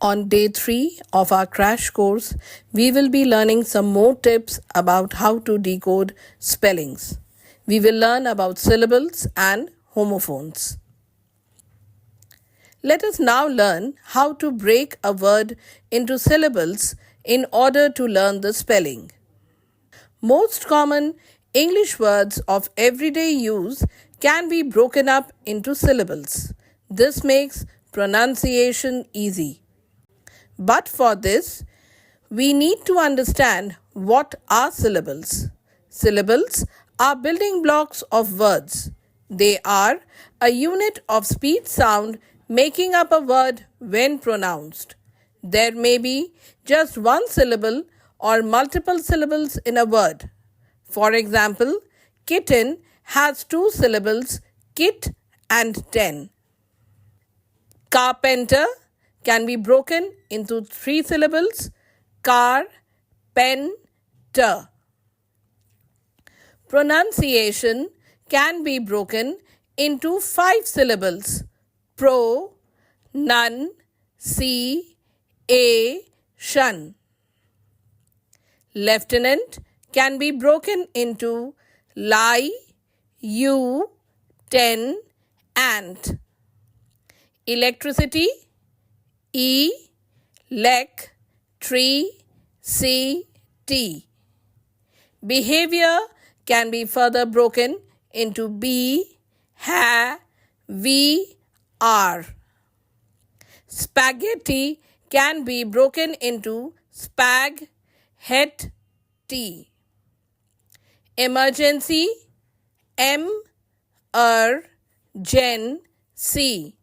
On day 3 of our crash course, we will be learning some more tips about how to decode spellings. We will learn about syllables and homophones. Let us now learn how to break a word into syllables in order to learn the spelling. Most common English words of everyday use can be broken up into syllables. This makes pronunciation easy. But for this, we need to understand what are syllables. Syllables are building blocks of words. They are a unit of speech sound making up a word when pronounced. There may be just one syllable or multiple syllables in a word. For example, kitten has 2 syllables, kit and 10. Carpenter can be broken into 3 syllables, car, pen, ter. Pronunciation can be broken into 5 syllables, pro, none, see, a, shun. Lieutenant can be broken into lie, you, 10, and. Electricity, E, lek, tree, C, T. Behavior can be further broken into B, ha, V, R. Spaghetti can be broken into spag, het, T. Emergency, M, gen, C.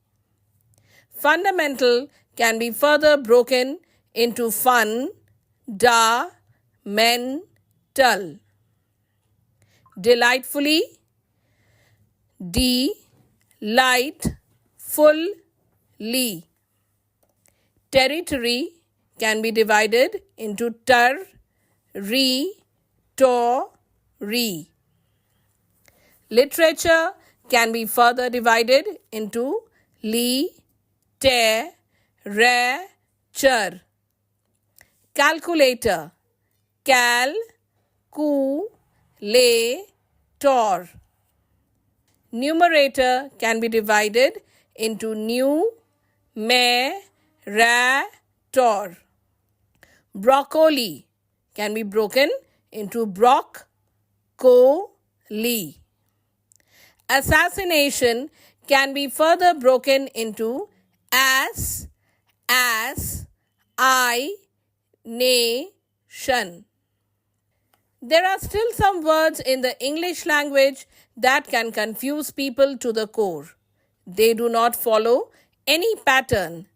Fundamental can be further broken into fun, da, men, tull. Delightfully, D, light, full, li. Territory can be divided into tar, re, tor, re. Literature can be further divided into li, te, re, chur. Calculator, cal, ku, le, tor. Numerator can be divided into nu, me, ra, tor. Broccoli can be broken into brock, co, li. Assassination can be further broken into as, I, nation. There are still some words in the English language that can confuse people to the core. They do not follow any pattern.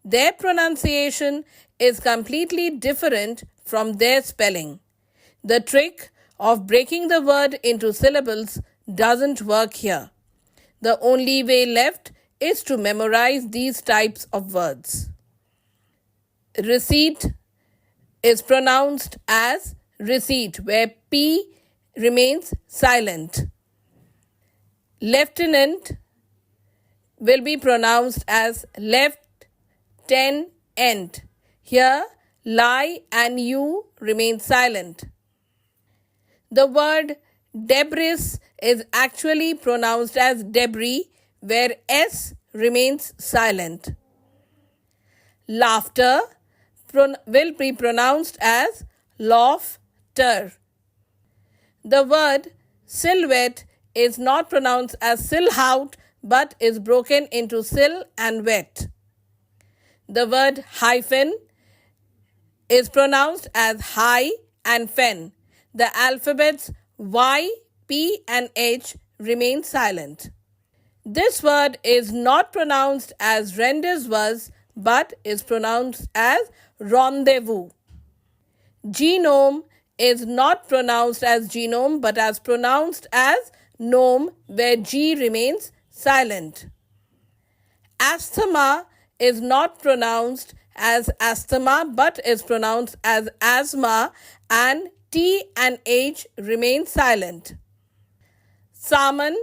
Their pronunciation is completely different from their spelling. The trick of breaking the word into syllables doesn't work here. The only way left is to memorize these types of words. Receipt is pronounced as receipt, where P remains silent. Lieutenant will be pronounced as left, ten, end. Here, lie and u remain silent. The word debris is actually pronounced as debris, where S remains silent. Laughter will be pronounced as laughter. The word silhouette is not pronounced as silhout but is broken into sil and wet. The word hyphen is pronounced as high and fen. The alphabets Y, P and H remain silent. This word is not pronounced as rendezvous but is pronounced as rendezvous. Genome is not pronounced as genome but as pronounced as gnome, where G remains silent. Asthma is not pronounced as asthma but is pronounced as asthma, and T and H remain silent. Salmon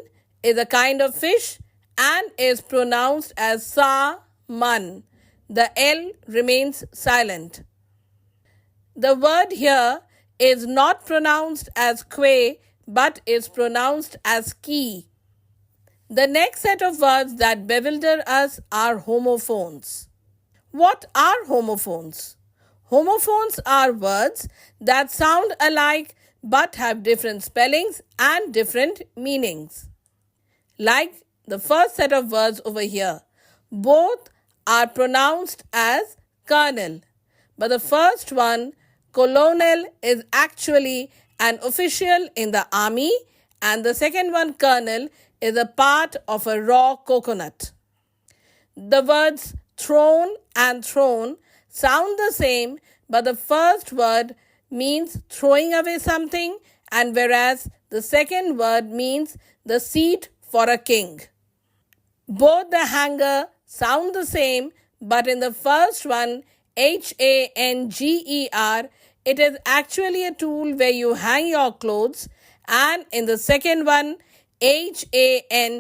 is a kind of fish and is pronounced as sa-man. the L remains silent. The word here is not pronounced as que but is pronounced as key. The next set of words that bewilder us are homophones. What are homophones? Homophones are words that sound alike but have different spellings and different meanings. Like the first set of words over here, both are pronounced as colonel, but the first one, colonel, is actually an official in the army, and the second one, colonel, is a part of a raw coconut. The words throne and throne sound the same, but the first word means throwing away something, and whereas the second word means the seat for a king. Both the hanger sound the same, but in the first one, hanger, it is actually a tool where you hang your clothes, and in the second one, hanjar,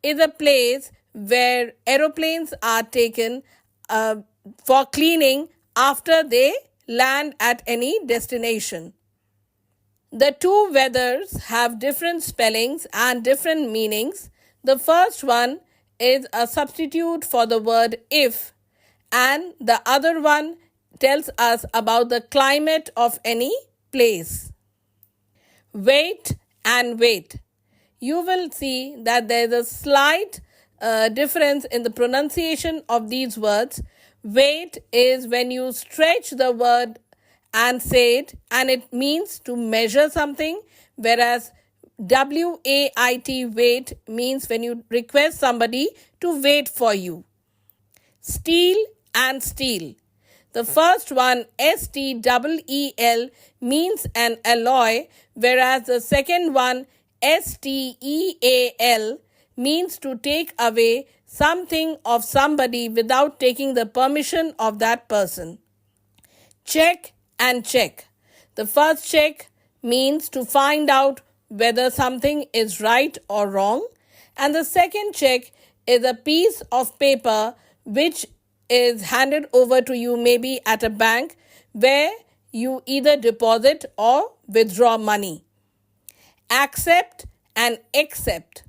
is a place where aeroplanes are taken for cleaning after they land at any destination. The two weathers have different spellings and different meanings. The first one is a substitute for the word if, and the other one tells us about the climate of any place. Wait and wait. You will see that there is a slight difference in the pronunciation of these words. Wait is when you stretch the word and say it, and it means to measure something, whereas wait means when you request somebody to wait for you. Steel and steel. The first one, steel, means an alloy, whereas the second one, steal, means to take away something of somebody without taking the permission of that person. Check and check. The first check means to find out whether something is right or wrong, and the second check is a piece of paper which is handed over to you maybe at a bank where you either deposit or withdraw money. Accept and accept.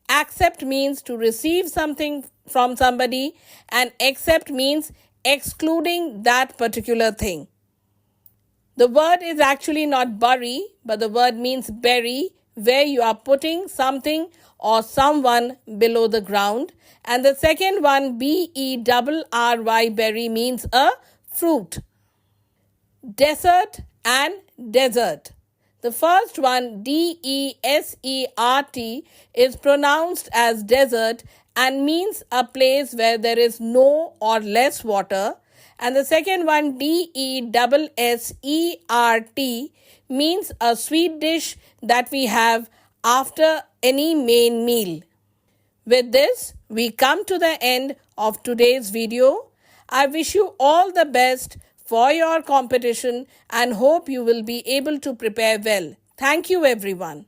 Accept means to receive something from somebody, and accept means excluding that particular thing. The word is actually not bury, but the word means bury, where you are putting something or someone below the ground. And the second one, berry, berry, means a fruit. Desert and desert. The first one, desert, is pronounced as desert and means a place where there is no or less water. And the second one, dessert, means a sweet dish that we have after any main meal. With this, we come to the end of today's video. I wish you all the best for your competition and hope you will be able to prepare well. Thank you, everyone.